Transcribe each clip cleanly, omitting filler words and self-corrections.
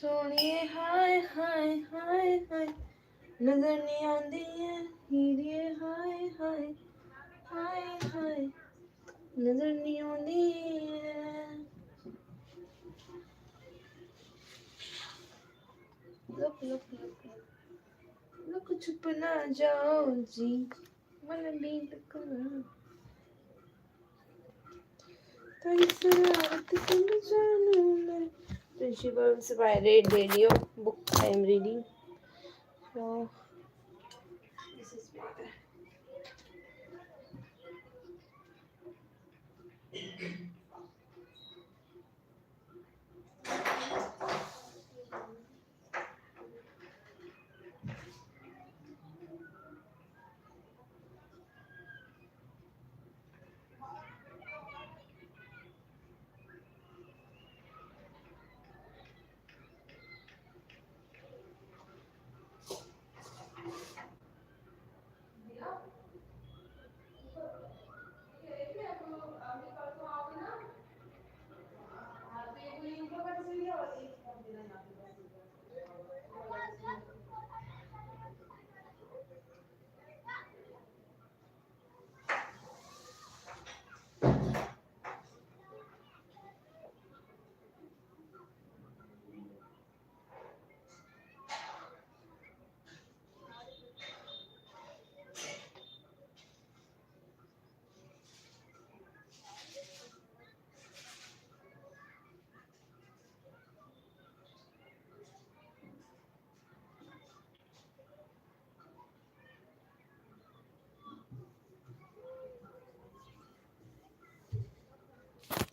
सोनिए हाय हाय हाय हाय नजर नहीं आंदी है हीरे हाय हाय हाय हाय नजर नहीं आंदी है लुक लुक लुक लुक छुप ना जाओ जी मन भी तक Principal inspired radio book I am reading. So this is better.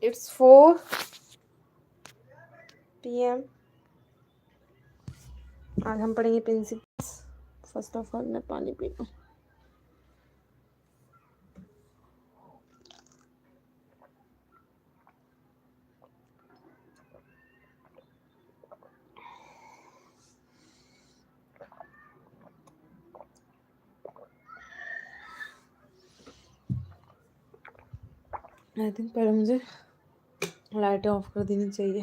It's 4 p.m. आज हम पढ़ेंगे प्रिंसिपल्स. फर्स्ट ऑफ ऑल मैं पानी पी लूँ. आई थिंक पहले मुझे लाइटें ऑफ कर देनी चाहिए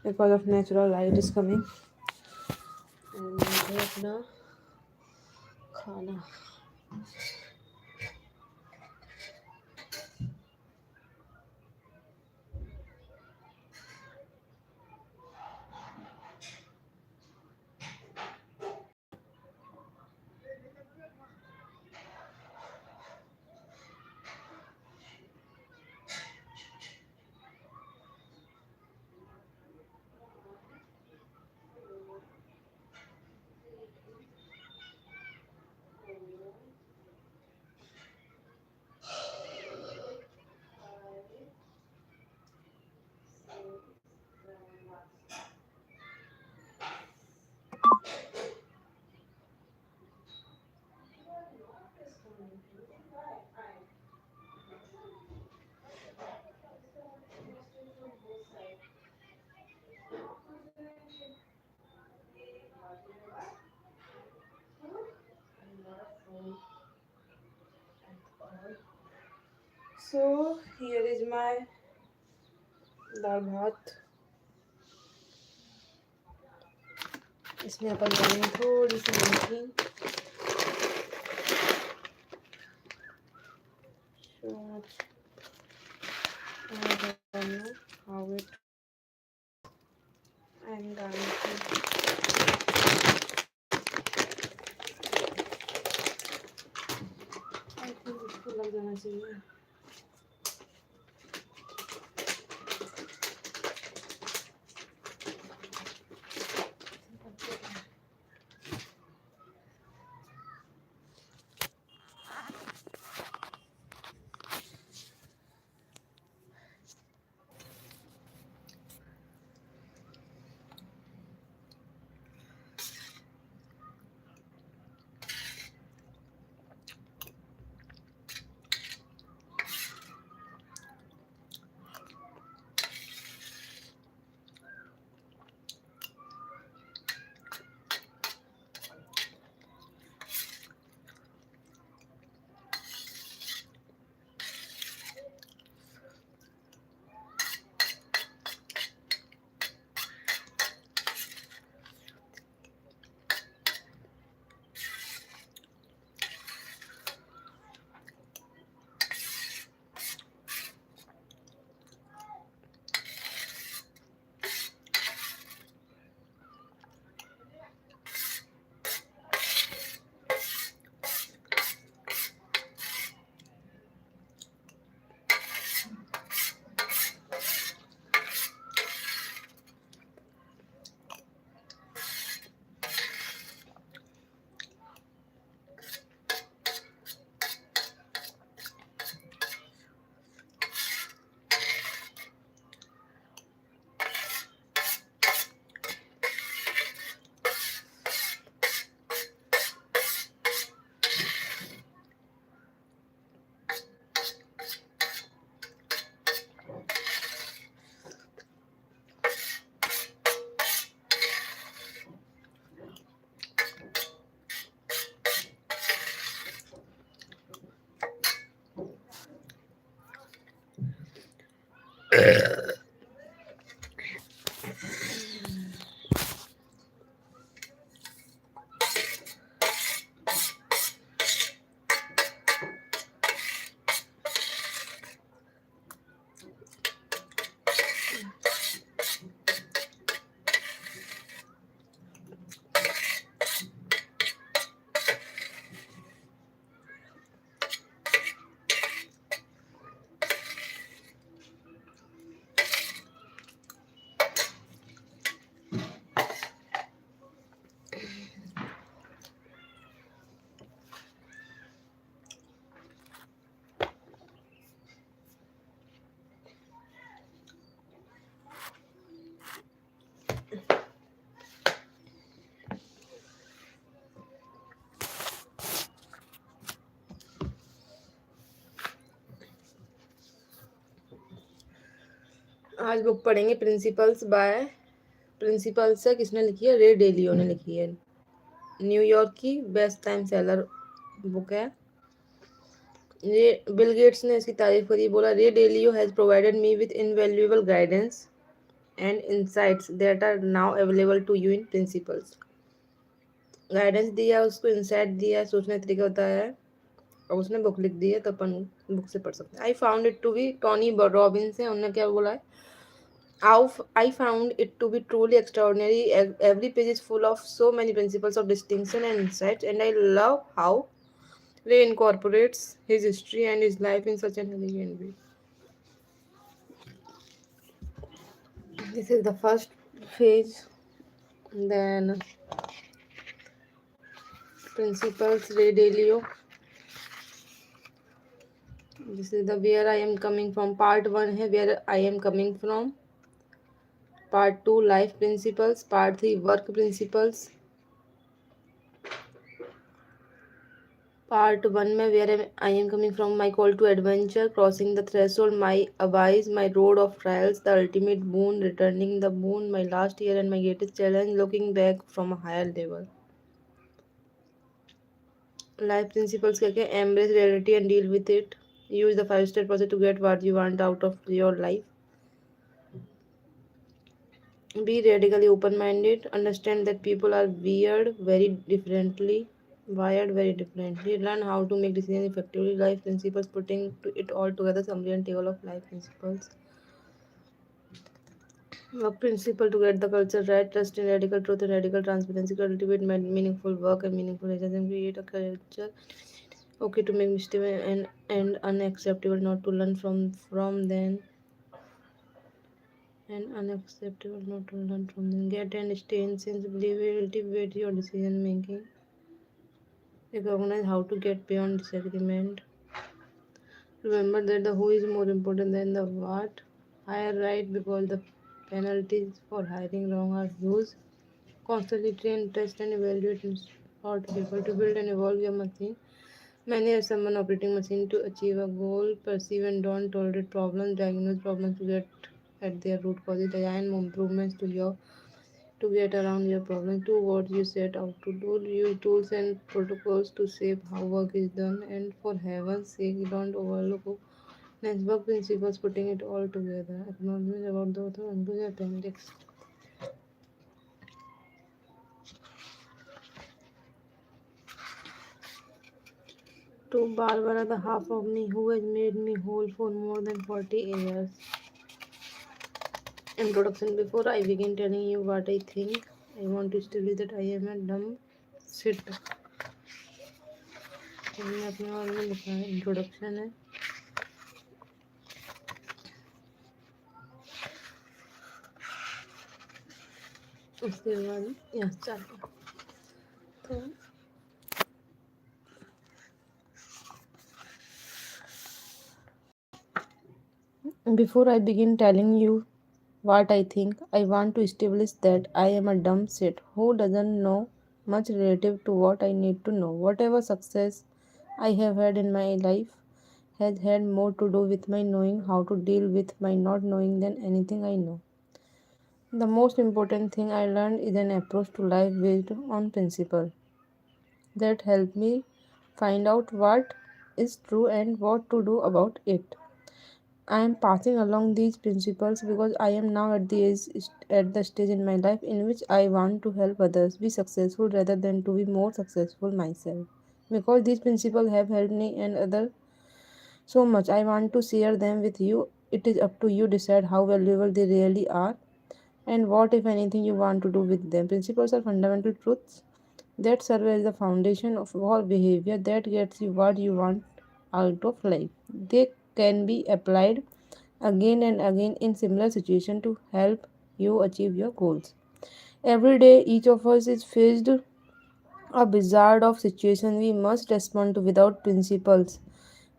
because of natural light is coming. मुझे अपना खाना So here is my दाल भात. इसमें अपन डालेंगे थोड़ी सी नमकीन. I don't know how it and I think इसको लग जाना चाहिए. आज बुक पढ़ेंगे प्रिंसिपल्स है, किसने लिखी है? रे डेलियो ने लिखी है। न्यूयॉर्क की बेस्ट टाइम सेलर बुक है। ये बिल गेट्स ने इसकी तारीफ करी, बोला Ray Dalio has provided me with invaluable guidance and insights that are now available to you in Principles. Guidance दिया, उसको इंसाइट दिया, सोचने का तरीका बताया है, और उसने बुक लिख दी है, तो अपन बुक से पढ़ सकते हैं। I found it to be, Tony Robbins है, उन्होंने क्या बोला है? I found it to be truly extraordinary. Every page is full of so many principles of distinction and insights, and I love how Ray incorporates his history and his life in such an elegant way. This is the first phase. Then Principles Ray Dalio. This is the where I am coming from. Part 1 है where I am coming from. Part 2 life principles. Part 3 work principles. Part 1 में where I am coming from, my call to adventure, crossing the threshold, my abyss, my road of trials, the ultimate boon, returning the boon, my last year and my greatest challenge, looking back from a higher level. Life principles क्या क्या? Embrace reality and deal with it. Use the 5-step process to get what you want out of your life. Be radically open-minded. Understand that people are wired very differently. Learn how to make decisions effectively. Life principles, putting it all together, summary and table of life principles. Work principle to get the culture right. Trust in radical truth and radical transparency. Cultivate meaningful work and meaningful relationships. Create a culture. Okay to make mistakes and unacceptable not to learn from them. And unacceptable not to learn from them. Get and stay in sensibility with your decision making. Recognize how to get beyond disagreement. Remember that the who is more important than the what. Hire right because the penalties for hiring wrong are huge. Constantly train, test, and evaluate smart people to build and evolve your machine. Manage someone operating machine to achieve a goal. Perceive and don't tolerate problems. Diagnose problems to get at their root causes. Design improvements to get around your problem. Do what you set out to do. Use tools and protocols to shape how work is done. And for heaven's sake, don't overlook network principles, putting it all together. Acknowledgement about the author and the appendix. To Barbara, the half of me who has made me whole for more than 40 years. Introduction. Before I begin telling you what I think, I want to tell you that I am a dumb shit. मैंने अपने बारे में लिखा है, introduction है। उसके बाद यहाँ चालू। तो before I begin telling you what I think, I want to establish that I am a dumb shit who doesn't know much relative to what I need to know. Whatever success I have had in my life has had more to do with my knowing how to deal with my not knowing than anything I know. The most important thing I learned is an approach to life based on principle that helped me find out what is true and what to do about it. I am passing along these principles because I am now at the stage in my life in which I want to help others be successful rather than to be more successful myself. Because these principles have helped me and others so much, I want to share them with you. It is up to you decide how valuable they really are and what, if anything, you want to do with them. Principles are fundamental truths that serve as the foundation of all behavior that gets you what you want out of life. They can be applied again and again in similar situations to help you achieve your goals. Every day, each of us is faced a blizzard of situations we must respond to without principles.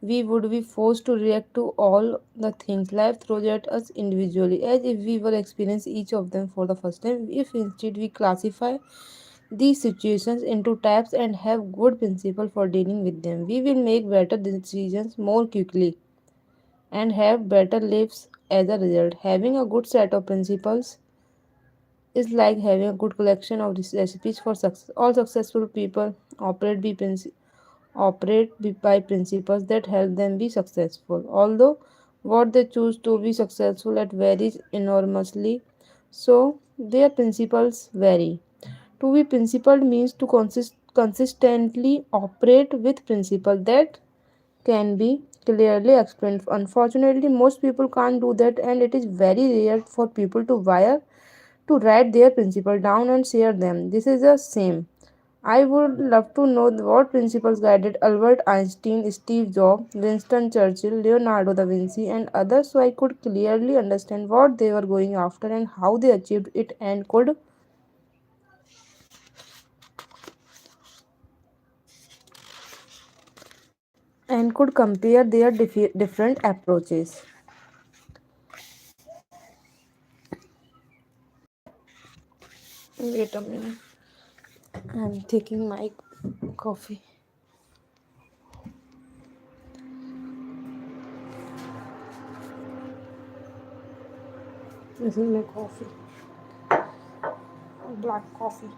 We would be forced to react to all the things life throws at us individually, as if we were experiencing each of them for the first time. If instead we classify these situations into types and have good principles for dealing with them, we will make better decisions more quickly and have better lives as a result. Having a good set of principles is like having a good collection of recipes for success. All successful people by principles that help them be successful. Although what they choose to be successful at varies enormously, so their principles vary. To be principled means to consistently operate with principles that can be clearly explained. Unfortunately, most people can't do that, and it is very rare for people to write their principles down and share them. This is a shame. I would love to know what principles guided Albert Einstein, Steve Jobs, Winston Churchill, Leonardo da Vinci, and others so I could clearly understand what they were going after and how they achieved it and could compare their different approaches. Wait a minute. I'm taking my coffee. This is my coffee. Black coffee.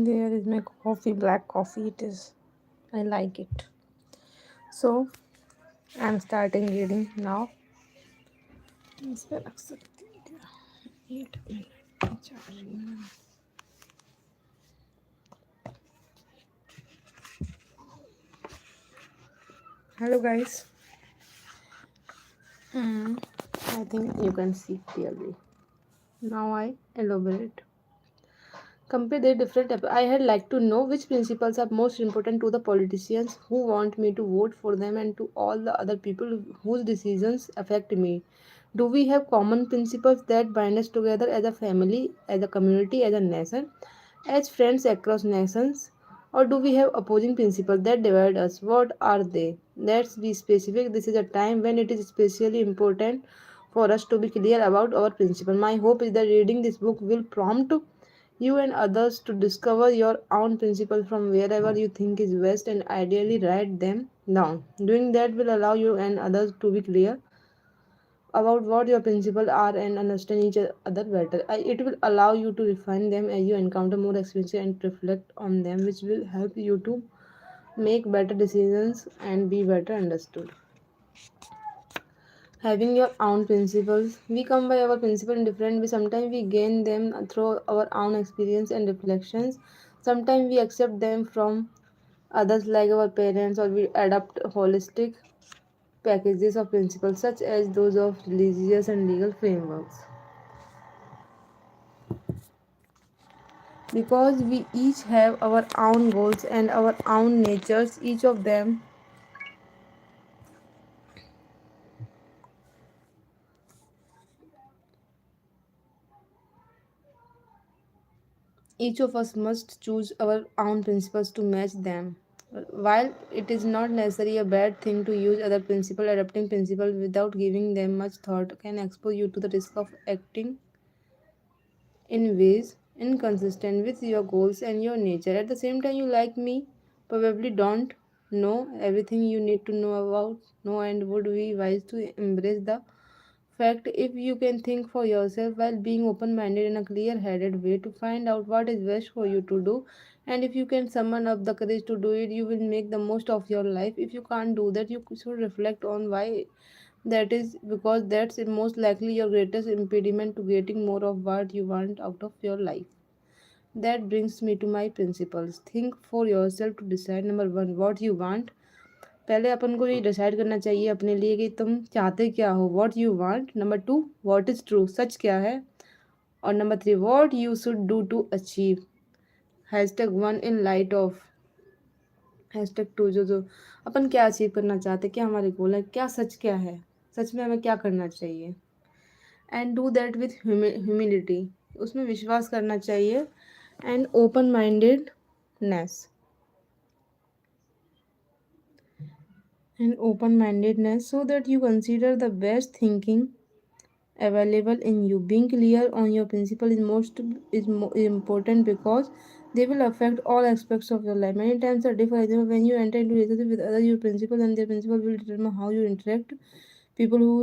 There is my coffee, black coffee. It is. I like it. So I'm starting reading now. इस पे रख सकती हूँ क्या? 8 minute charging में. Hello guys. I think you can see clearly. Now I elaborate. Compare their different. I had like to know which principles are most important to the politicians who want me to vote for them and to all the other people whose decisions affect me. Do we have common principles that bind us together as a family, as a community, as a nation, as friends across nations? Or do we have opposing principles that divide us? What are they? Let's be specific. This is a time when it is especially important for us to be clear about our principles. My hope is that reading this book will prompt you and others to discover your own principles from wherever you think is best and ideally write them down. Doing that will allow you and others to be clear about what your principles are and understand each other better. It will allow you to refine them as you encounter more experiences and reflect on them, which will help you to make better decisions and be better understood. Having your own principles, we come by our principles in different ways. Sometimes we gain them through our own experience and reflections. Sometimes we accept them from others like our parents, or we adopt holistic packages of principles such as those of religious and legal frameworks. Because we each have our own goals and our own natures, each of us must choose our own principles to match them. While it is not necessarily a bad thing to use other principles, adopting principles without giving them much thought can expose you to the risk of acting in ways inconsistent with your goals and your nature. At the same time, you, like me, probably don't know everything you need to know about, know, and would be wise to embrace the fact if you can think for yourself while being open minded in a clear headed way to find out what is best for you to do. And if you can summon up the courage to do it, you will make the most of your life. If you can't do that, you should reflect on why that is, because that's most likely your greatest impediment to getting more of what you want out of your life. That brings me to my principles. Think for yourself to decide. Number one, what you want. पहले अपन को ये decide करना चाहिए अपने लिए कि तुम चाहते क्या हो, what you want. Number two, what is true, सच क्या है. और number three, what you should do to achieve. #1 in light of #2, जो अपन क्या अचीव करना चाहते, क्या हमारे गोल है, क्या सच क्या है, सच में हमें क्या करना चाहिए. And do that with humility, उसमें विश्वास करना चाहिए. And open mindedness, so that you consider the best thinking available in you. Being clear on your principle is important because they will affect all aspects of your life. Many times, for example, when you enter into relationship with others, your principle and their principle will determine how you interact. People who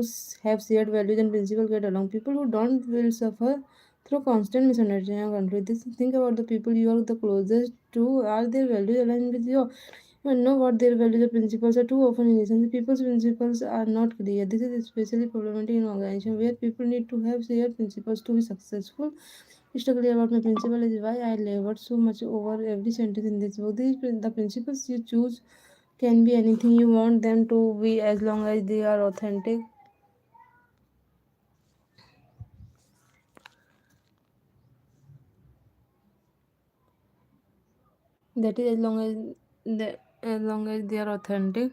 have shared values and principles get along. People who don't will suffer through constant misunderstanding and conflict. Think about the people you are the closest to. Are their values aligned with yours? You know what their values or principles are. Too often in relationship, people's principles are not clear. This is especially problematic in organizations where people need to have shared principles to be successful. Crystal clear about my principle is why I labored so much over every sentence in this book. The principles you choose can be anything you want them to be as long as they are authentic. That is, as long as they are authentic.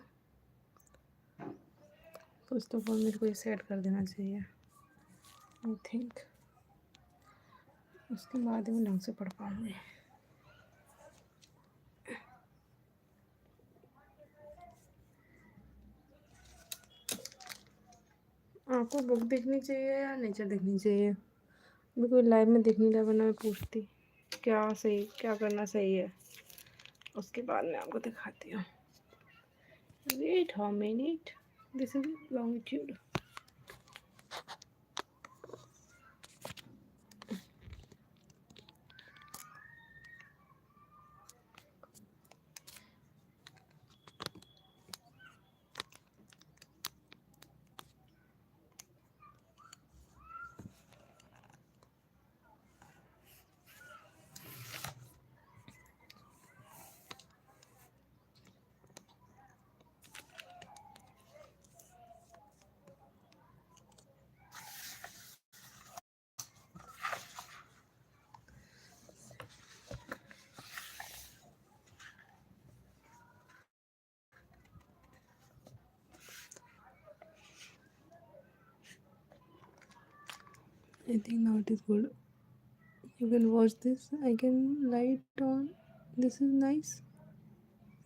First of all मेरे को ये set कर देना चाहिए, I think. उसके बाद ही मैं ढंग से पढ़ पाऊँगी. आपको बुक देखनी चाहिए या नेचर देखनी चाहिए? मेरे को लाइव में देखनी था, वरना मैं पूछती क्या सही, क्या करना सही है. उसके बाद मैं आपको दिखाती हूँ. Wait how minute, this is longitude. I think now it is good. You can watch this. I can light on. This is nice.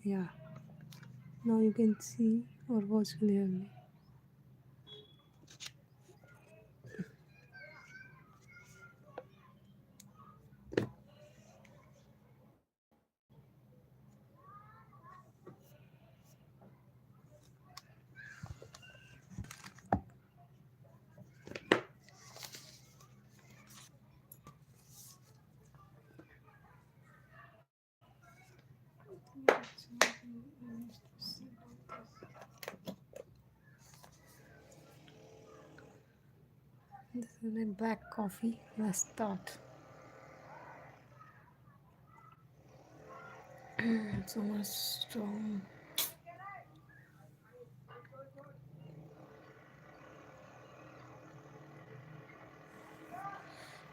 Yeah. Now you can see or watch clearly. This is my black coffee. Let's start. So much strong.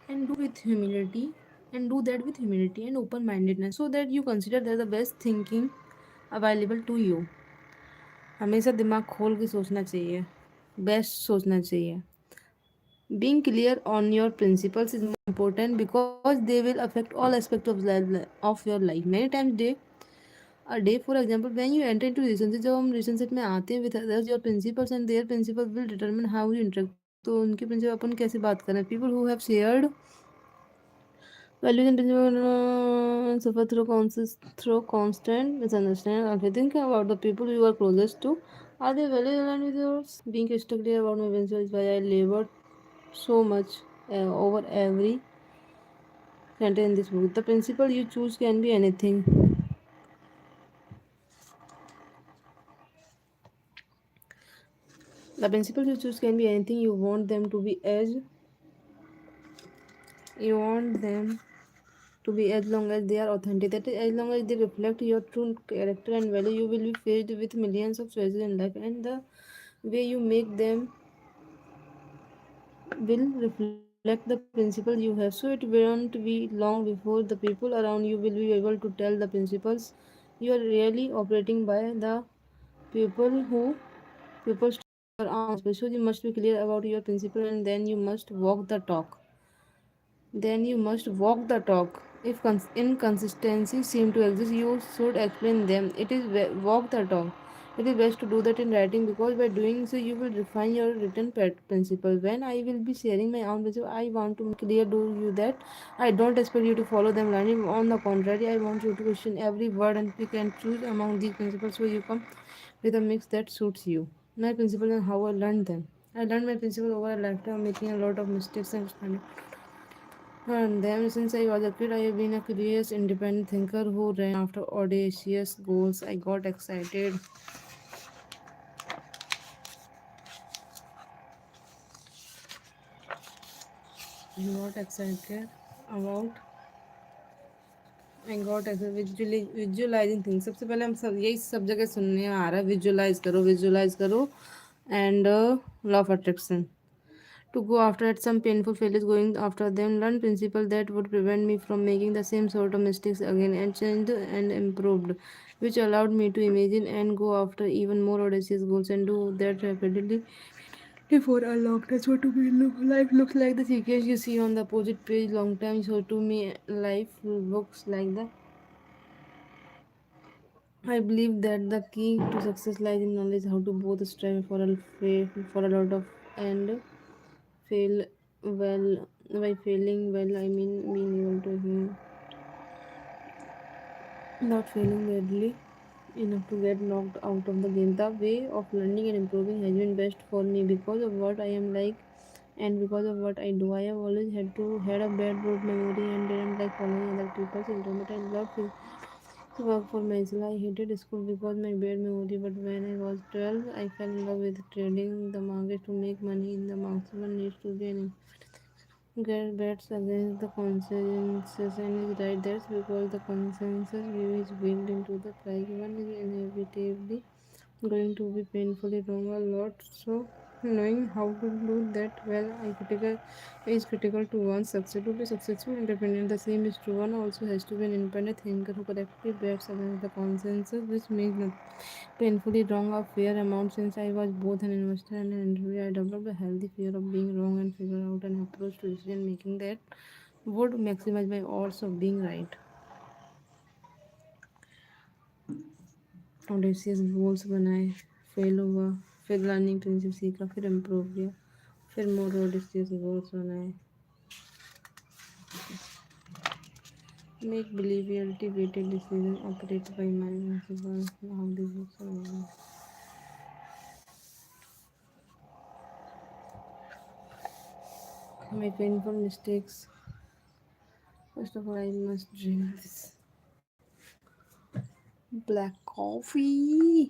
And do with humility, and do that with humility and open mindedness, so that you consider that the best thinking available to you. हमेशा दिमाग खोल के सोचना चाहिए, best सोचना चाहिए. Being clear on your principles is more important because they will affect all aspects of your life. Many times a day for example, when you enter into relationship, जब हम relationship में आते हैं with others, your principles and their principles will determine how you interact. तो उनके principal अपन कैसे बात करें. People who have shared values and principles suffer through constant misunderstanding. If you think about the people you are closest to, are they values aligned with yours? Being crystal clear about my principles is why I labored so much over every sentence in this book. The principle you choose can be anything. The principles you choose can be anything you want them to be, as you want them to be, as long as they are authentic. That is, as long as they reflect your true character and value. You will be faced with millions of choices in life, and the way you make them will reflect the principle you have. So it won't be long before the people around you will be able to tell the principles you are really operating by. The people who people your own principles. So you must be clear about your principle, and then you must walk the talk. Then you must walk the talk. If inconsistencies seem to exist, you should explain them. It is walk the talk. It is best to do that in writing, because by doing so you will refine your written principle. When I will be sharing my own principle, I want to make clear to you that I don't expect you to follow them blindly. On the contrary, I want you to question every word and pick and choose among these principles, so you come with a mix that suits you. My principles and how I learned them. I learned my principle over a lifetime, making a lot of mistakes and expanding and then, since I was a kid, I have been a curious, independent thinker who ran after audacious goals. Got excited about I got visualizing things. सबसे पहले हम यही सब जगह सुनने आ रहा है, visualise करो and law of attraction. To go after at some painful failures, going after them, learn principle that would prevent me from making the same sort of mistakes again, and changed and improved, which allowed me to imagine and go after even more audacious goals, and do that rapidly before a long time. So to me, life looks like the sequence you see on the opposite page. Long time. So to me, life looks like the. I believe that the key to success lies in knowledge how to both strive for a lot of and fail well. By failing well, I mean being able to not failing badly enough to get knocked out of the game. The way of learning and improving has been best for me because of what I am like and because of what I do. I have always had a bad road memory and didn't like following other people's internet. I loved to work for myself. I hated school because my bad memory, but when I was 12, I fell in love with trading the market to make money in the market. One needs to be an get bets against the consensus, and is right. That's because the consensus view is built into the price. One is inevitably going to be painfully wrong a lot. So. Knowing how to do that well is critical to one's success. To be successful independent, the same is true. One also has to be an independent thinker who correctly bets against the consensus, which means not painfully wrong a fair amount. Since I was both an investor and an entrepreneur, I developed a healthy fear of being wrong and figure out an approach to decision making that would maximize my odds of being right. Audacious goals बनाए, fail हुआ, फिर learning principle सीखा, फिर improve किया, फिर more audacious goals बनाए. Make believe reality weighted decision operate by mind principle how this works. My painful mistakes. First of all, I must drink this black coffee.